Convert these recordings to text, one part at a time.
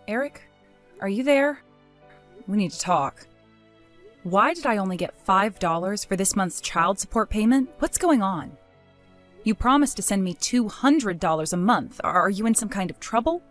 Eric? Are you there? We need to talk. Why did I only get $5 for this month's child support payment? What's going on? You promised to send me $200 a month. Are you in some kind of trouble?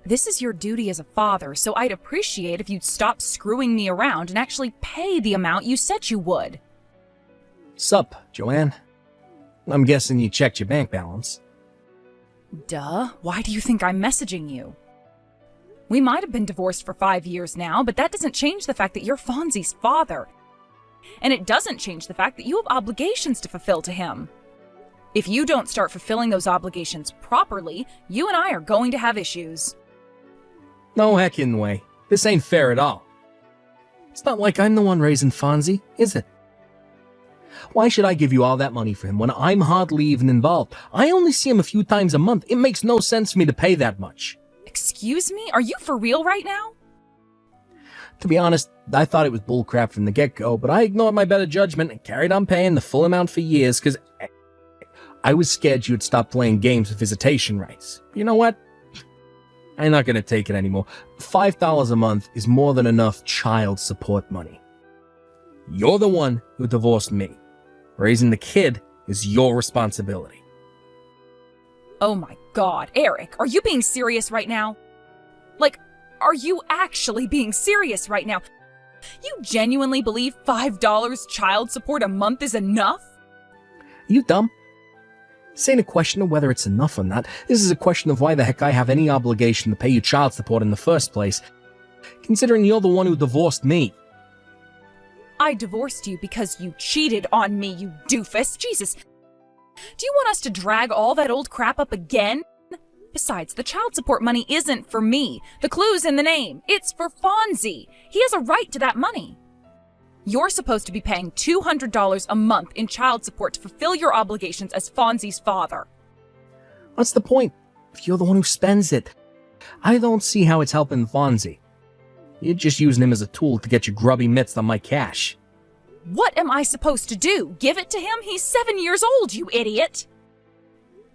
This is your duty as a father, so I'd appreciate if you'd stop screwing me around and actually pay the amount you said you would. Sup, Joanne? I'm guessing you checked your bank balance. Duh. Why do you think I'm messaging you? We might have been divorced for 5 years now, but that doesn't change the fact that you're Fonzie's father. And it doesn't change the fact that you have obligations to fulfill to him. If you don't start fulfilling those obligations properly, you and I are going to have issues. No heckin' way. This ain't fair at all. It's not like I'm the one raising Fonzie, is it? Why should I give you all that money for him when I'm hardly even involved? I only see him a few times a month. It makes no sense for me to pay that much. Excuse me? Are you for real right now? To be honest, I thought it was bullcrap from the get-go, but I ignored my better judgment and carried on paying the full amount for years because I was scared you'd stop playing games with visitation rights. You know what? I'm not going to take it anymore. $5 a month is more than enough child support money. You're the one who divorced me. Raising the kid is your responsibility. Oh my God, Eric, are you being serious right now? Like, are you actually being serious right now? You genuinely believe $5 child support a month is enough? Are you dumb? This ain't a question of whether it's enough or not. This is a question of why the heck I have any obligation to pay you child support in the first place, considering you're the one who divorced me. I divorced you because you cheated on me, you doofus. Jesus. Do you want us to drag all that old crap up again? Besides, the child support money isn't for me. The clue's in the name. It's for Fonzie. He has a right to that money. You're supposed to be paying $200 a month in child support to fulfill your obligations as Fonzie's father. What's the point if you're the one who spends it? I don't see how it's helping Fonzie. You're just using him as a tool to get your grubby mitts on my cash. What am I supposed to do? Give it to him? He's 7 years old, you idiot!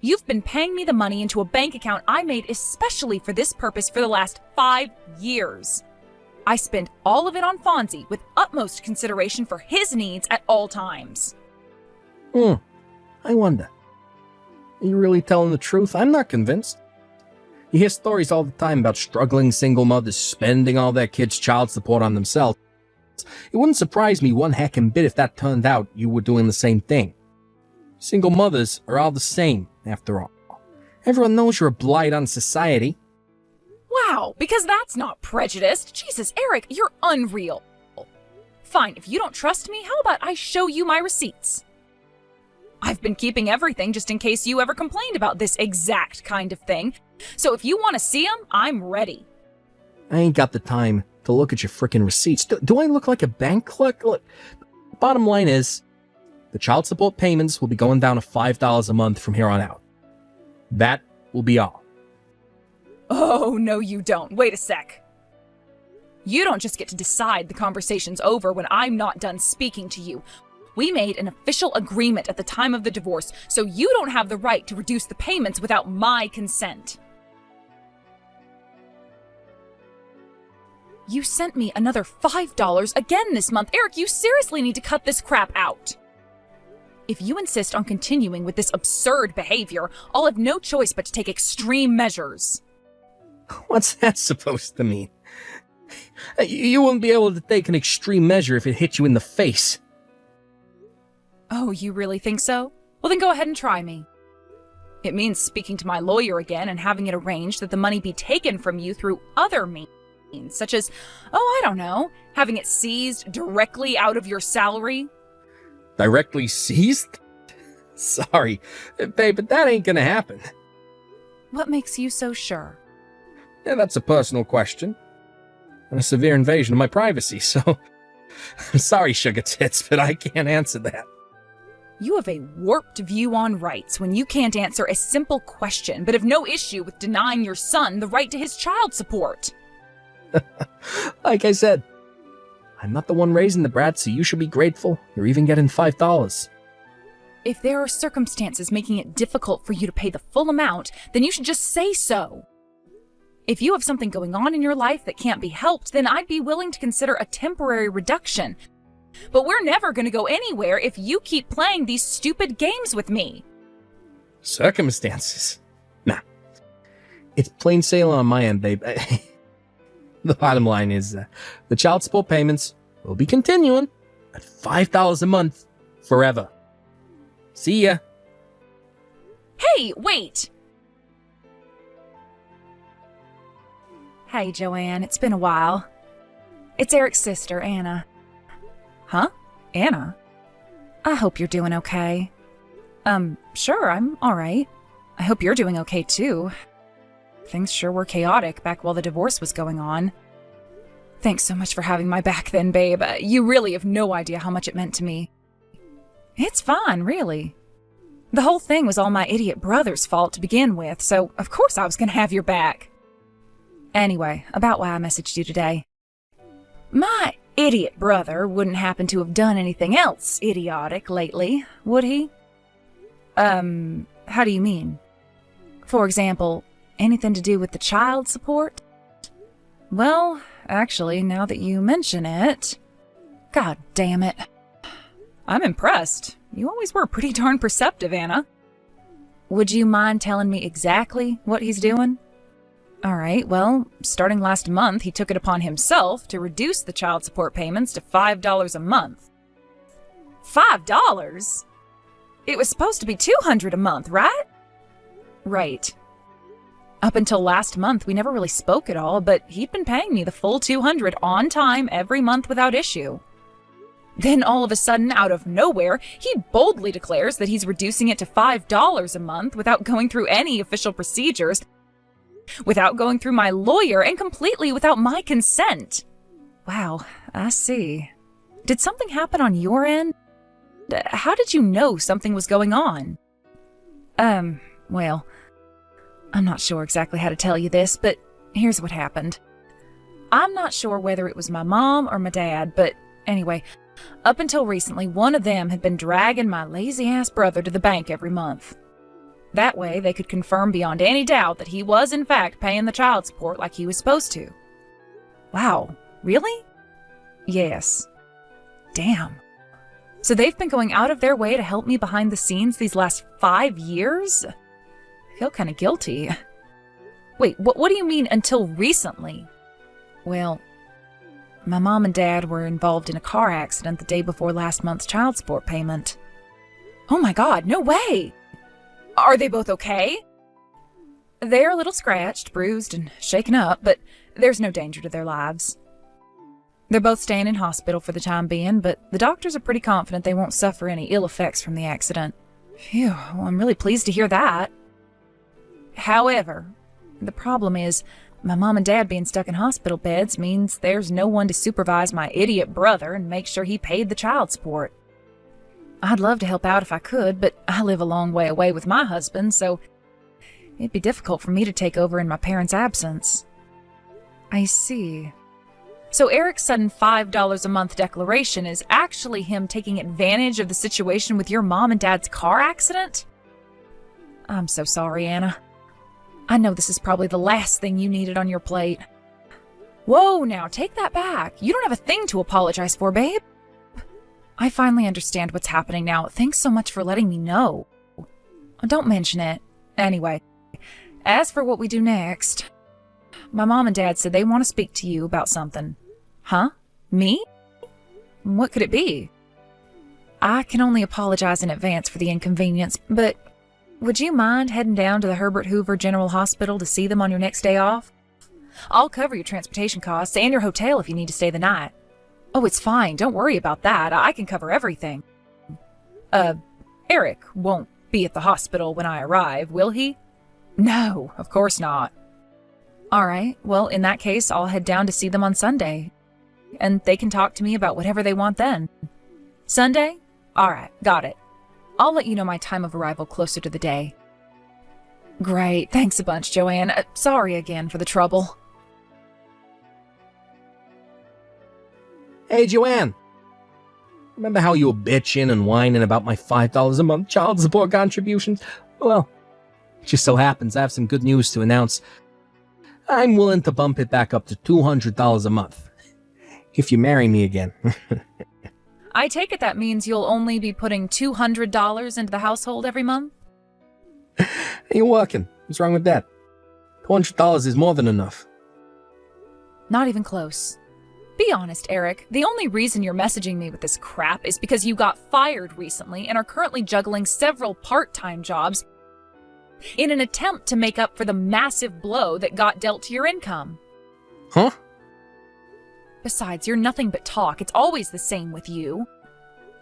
You've been paying me the money into a bank account I made especially for this purpose for the last 5 years. I spend all of it on Fonzie with utmost consideration for his needs at all times. I wonder. Are you really telling the truth? I'm not convinced. You hear stories all the time about struggling single mothers spending all their kids' child support on themselves. It wouldn't surprise me one heckin' bit if that turned out you were doing the same thing. Single mothers are all the same, after all. Everyone knows you're a blight on society. Wow, because that's not prejudiced. Jesus, Eric, you're unreal. Fine, if you don't trust me, how about I show you my receipts? I've been keeping everything just in case you ever complained about this exact kind of thing. So if you want to see them, I'm ready. I ain't got the time to look at your frickin' receipts. Do I look like a bank clerk? Look, bottom line is, the child support payments will be going down to $5 a month from here on out. That will be all. Oh, no you don't. Wait a sec. You don't just get to decide the conversation's over when I'm not done speaking to you. We made an official agreement at the time of the divorce, so you don't have the right to reduce the payments without my consent. You sent me another $5 again this month. Eric, you seriously need to cut this crap out. If you insist on continuing with this absurd behavior, I'll have no choice but to take extreme measures. What's that supposed to mean? You wouldn't be able to take an extreme measure if it hit you in the face. Oh, you really think so? Well, then go ahead and try me. It means speaking to my lawyer again and having it arranged that the money be taken from you through other means, such as, I don't know, having it seized directly out of your salary. Directly seized? Sorry, babe, but that ain't gonna happen. What makes you so sure? Yeah, that's a personal question. And a severe invasion of my privacy, so... I'm sorry, sugar tits, but I can't answer that. You have a warped view on rights when you can't answer a simple question, but have no issue with denying your son the right to his child support. Like I said, I'm not the one raising the brat, so you should be grateful you're even getting $5. If there are circumstances making it difficult for you to pay the full amount, then you should just say so. If you have something going on in your life that can't be helped, then I'd be willing to consider a temporary reduction. But we're never going to go anywhere if you keep playing these stupid games with me. Circumstances? Nah. It's plain sailing on my end, babe. The bottom line is the child support payments will be continuing at $5 a month forever. See ya. Hey, wait! Hey, Joanne, it's been a while. It's Eric's sister, Anna. Huh? Anna? I hope you're doing okay. Sure, I'm alright. I hope you're doing okay, too. Things sure were chaotic back while the divorce was going on. Thanks so much for having my back then, babe. You really have no idea how much it meant to me. It's fine, really. The whole thing was all my idiot brother's fault to begin with, so of course I was gonna have your back. Anyway, about why I messaged you today. My idiot brother wouldn't happen to have done anything else idiotic lately, would he? How do you mean? For example, anything to do with the child support? Well, actually, now that you mention it... God damn it. I'm impressed. You always were pretty darn perceptive, Anna. Would you mind telling me exactly what he's doing? Alright, well, starting last month, he took it upon himself to reduce the child support payments to $5 a month. $5? It was supposed to be $200 a month, right? Right. Up until last month, we never really spoke at all, but he'd been paying me the full $200 on time every month without issue. Then all of a sudden, out of nowhere, he boldly declares that he's reducing it to $5 a month without going through any official procedures, without going through my lawyer, and completely without my consent. Wow, I see. Did something happen on your end? How did you know something was going on? Well, I'm not sure exactly how to tell you this, but here's what happened. I'm not sure whether it was my mom or my dad, but anyway, up until recently, one of them had been dragging my lazy-ass brother to the bank every month. That way, they could confirm beyond any doubt that he was, in fact, paying the child support like he was supposed to. Wow, really? Yes. Damn. So they've been going out of their way to help me behind the scenes these last 5 years? I feel kind of guilty. Wait, what do you mean until recently? Well, my mom and dad were involved in a car accident the day before last month's child support payment. Oh my god, no way! Are they both okay? They're a little scratched, bruised, and shaken up, but there's no danger to their lives. They're both staying in hospital for the time being, but the doctors are pretty confident they won't suffer any ill effects from the accident. Phew, well, I'm really pleased to hear that. However, the problem is, my mom and dad being stuck in hospital beds means there's no one to supervise my idiot brother and make sure he paid the child support. I'd love to help out if I could, but I live a long way away with my husband, so it'd be difficult for me to take over in my parents' absence. I see. So Eric's sudden $5 a month declaration is actually him taking advantage of the situation with your mom and dad's car accident? I'm so sorry, Anna. I know this is probably the last thing you needed on your plate. Whoa, now take that back. You don't have a thing to apologize for, babe. I finally understand what's happening now. Thanks so much for letting me know. Don't mention it. Anyway, as for what we do next, my mom and dad said they want to speak to you about something. Huh? Me? What could it be? I can only apologize in advance for the inconvenience, but would you mind heading down to the Herbert Hoover General Hospital to see them on your next day off? I'll cover your transportation costs and your hotel if you need to stay the night. Oh, it's fine. Don't worry about that. I can cover everything. Eric won't be at the hospital when I arrive, will he? No, of course not. All right. Well, in that case, I'll head down to see them on Sunday, and they can talk to me about whatever they want then. Sunday? All right. Got it. I'll let you know my time of arrival closer to the day. Great. Thanks a bunch, Joanne. Sorry again for the trouble. Hey, Joanne. Remember how you were bitching and whining about my $5 a month child support contributions? Well, it just so happens I have some good news to announce. I'm willing to bump it back up to $200 a month. If you marry me again. I take it that means you'll only be putting $200 into the household every month? You're working. What's wrong with that? $200 is more than enough. Not even close. Be honest, Eric. The only reason you're messaging me with this crap is because you got fired recently and are currently juggling several part-time jobs in an attempt to make up for the massive blow that got dealt to your income. Huh? Besides, you're nothing but talk. It's always the same with you.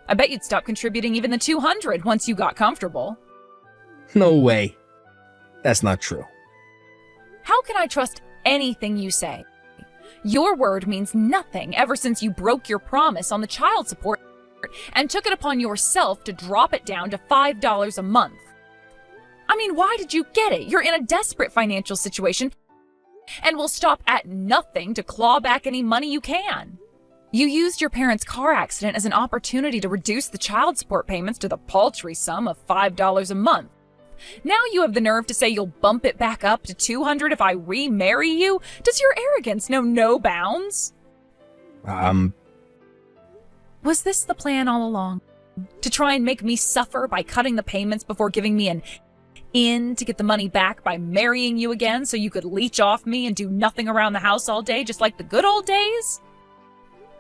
I bet you'd stop contributing even the $200 once you got comfortable. No way. That's not true. How can I trust anything you say? Your word means nothing ever since you broke your promise on the child support and took it upon yourself to drop it down to $5 a month. I mean, why did you get it? You're in a desperate financial situation and will stop at nothing to claw back any money you can. You used your parents' car accident as an opportunity to reduce the child support payments to the paltry sum of $5 a month. Now you have the nerve to say you'll bump it back up to $200 if I remarry you? Does your arrogance know no bounds? Was this the plan all along? To try and make me suffer by cutting the payments before giving me an in to get the money back by marrying you again so you could leech off me and do nothing around the house all day just like the good old days?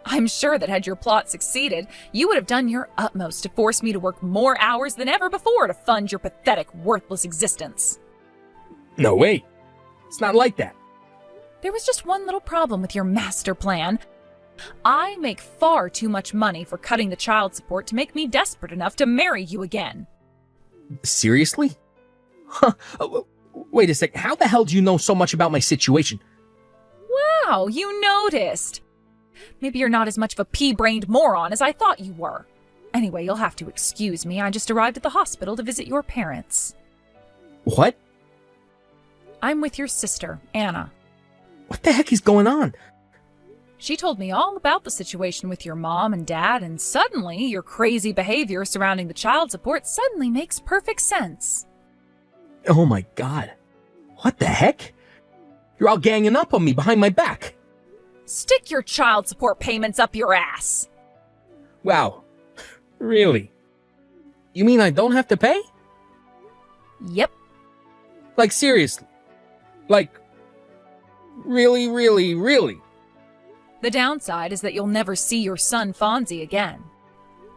I'm sure that had your plot succeeded, you would have done your utmost to force me to work more hours than ever before to fund your pathetic, worthless existence. No way. It's not like that. There was just one little problem with your master plan. I make far too much money for cutting the child support to make me desperate enough to marry you again. Seriously? Huh. Wait a sec. How the hell do you know so much about my situation? Wow, you noticed. Maybe you're not as much of a pea-brained moron as I thought you were. Anyway, you'll have to excuse me. I just arrived at the hospital to visit your parents. What? I'm with your sister, Anna. What the heck is going on? She told me all about the situation with your mom and dad, and suddenly your crazy behavior surrounding the child support suddenly makes perfect sense. Oh my god. What the heck? You're all ganging up on me behind my back. Stick your child support payments up your ass. Wow. Really? You mean I don't have to pay? Yep. Like seriously? Like, really, really, really? The downside is that you'll never see your son Fonzie again.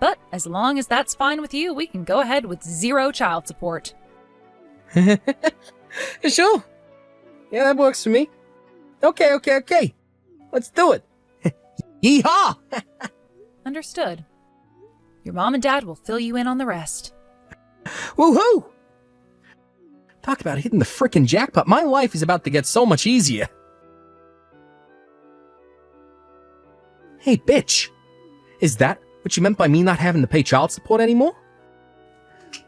But as long as that's fine with you, we can go ahead with zero child support. Sure. Yeah, that works for me. Okay. Let's do it. Yeehaw! Understood. Your mom and dad will fill you in on the rest. Woohoo! Talk about hitting the frickin' jackpot. My life is about to get so much easier. Hey, bitch. Is that what you meant by me not having to pay child support anymore?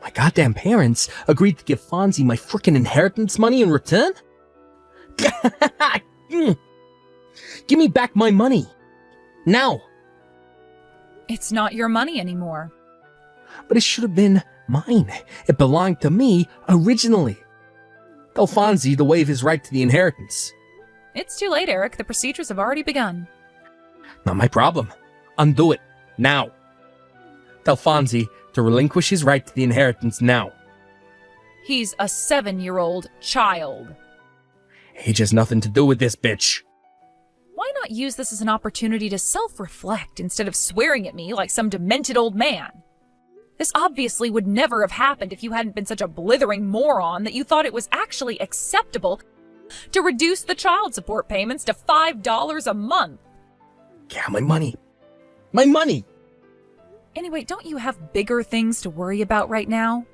My goddamn parents agreed to give Fonzie my frickin' inheritance money in return? Give me back my money. Now. It's not your money anymore. But it should have been mine. It belonged to me originally. Tell Fonzie to waive his right to the inheritance. It's too late, Eric. The procedures have already begun. Not my problem. Undo it. Now. Tell Fonzie to relinquish his right to the inheritance now. He's a 7-year-old child. Age has nothing to do with this, bitch. Why not use this as an opportunity to self-reflect instead of swearing at me like some demented old man? This obviously would never have happened if you hadn't been such a blithering moron that you thought it was actually acceptable to reduce the child support payments to $5 a month. Yeah, my money. My money! Anyway, don't you have bigger things to worry about right now?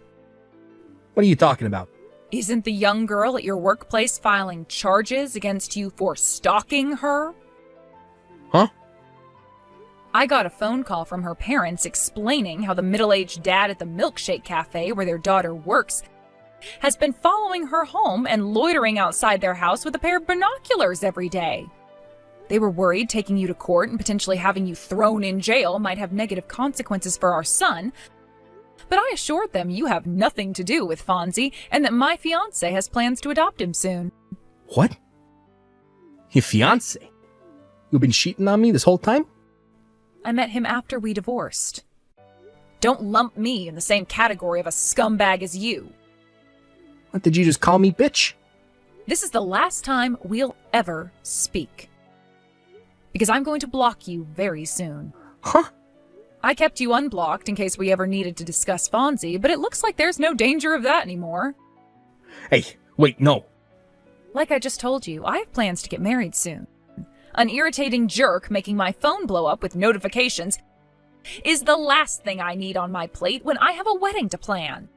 What are you talking about? Isn't the young girl at your workplace filing charges against you for stalking her? Huh? I got a phone call from her parents explaining how the middle-aged dad at the milkshake cafe where their daughter works has been following her home and loitering outside their house with a pair of binoculars every day. They were worried taking you to court and potentially having you thrown in jail might have negative consequences for our son, but I assured them you have nothing to do with Fonzie and that my fiancé has plans to adopt him soon. What? Your fiancé? You've been cheating on me this whole time? I met him after we divorced. Don't lump me in the same category of a scumbag as you. What, did you just call me bitch? This is the last time we'll ever speak. Because I'm going to block you very soon. Huh? I kept you unblocked in case we ever needed to discuss Fonzie, but it looks like there's no danger of that anymore. Hey, wait, no. Like I just told you, I have plans to get married soon. An irritating jerk making my phone blow up with notifications is the last thing I need on my plate when I have a wedding to plan.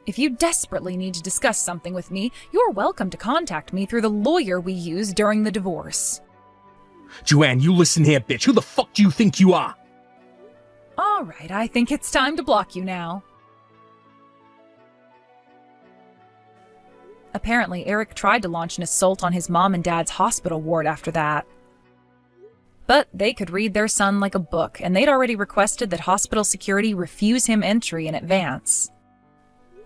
If you desperately need to discuss something with me, you're welcome to contact me through the lawyer we used during the divorce. Joanne, you listen here, bitch. Who the fuck do you think you are? All right, I think it's time to block you now. Apparently, Eric tried to launch an assault on his mom and dad's hospital ward after that. But they could read their son like a book, and they'd already requested that hospital security refuse him entry in advance.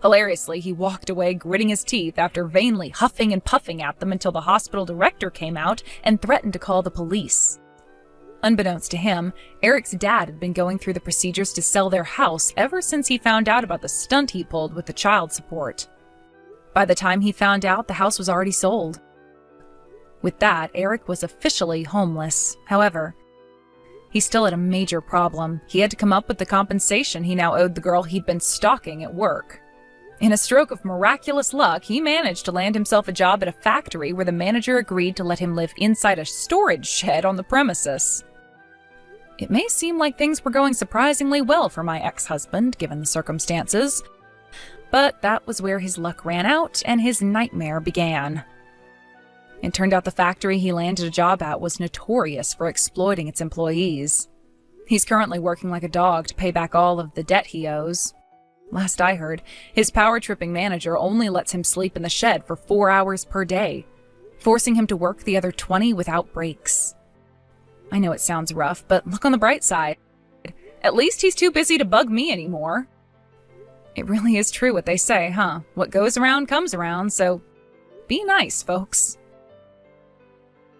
Hilariously, he walked away gritting his teeth after vainly huffing and puffing at them until the hospital director came out and threatened to call the police. Unbeknownst to him, Eric's dad had been going through the procedures to sell their house ever since he found out about the stunt he pulled with the child support. By the time he found out, the house was already sold. With that, Eric was officially homeless. However, he still had a major problem. He had to come up with the compensation he now owed the girl he'd been stalking at work. In a stroke of miraculous luck, he managed to land himself a job at a factory where the manager agreed to let him live inside a storage shed on the premises. It may seem like things were going surprisingly well for my ex-husband, given the circumstances, but that was where his luck ran out and his nightmare began. It turned out the factory he landed a job at was notorious for exploiting its employees. He's currently working like a dog to pay back all of the debt he owes. Last I heard, his power-tripping manager only lets him sleep in the shed for 4 hours per day, forcing him to work the other 20 without breaks. I know it sounds rough, but look on the bright side. At least he's too busy to bug me anymore. It really is true what they say, huh? What goes around comes around, so be nice, folks.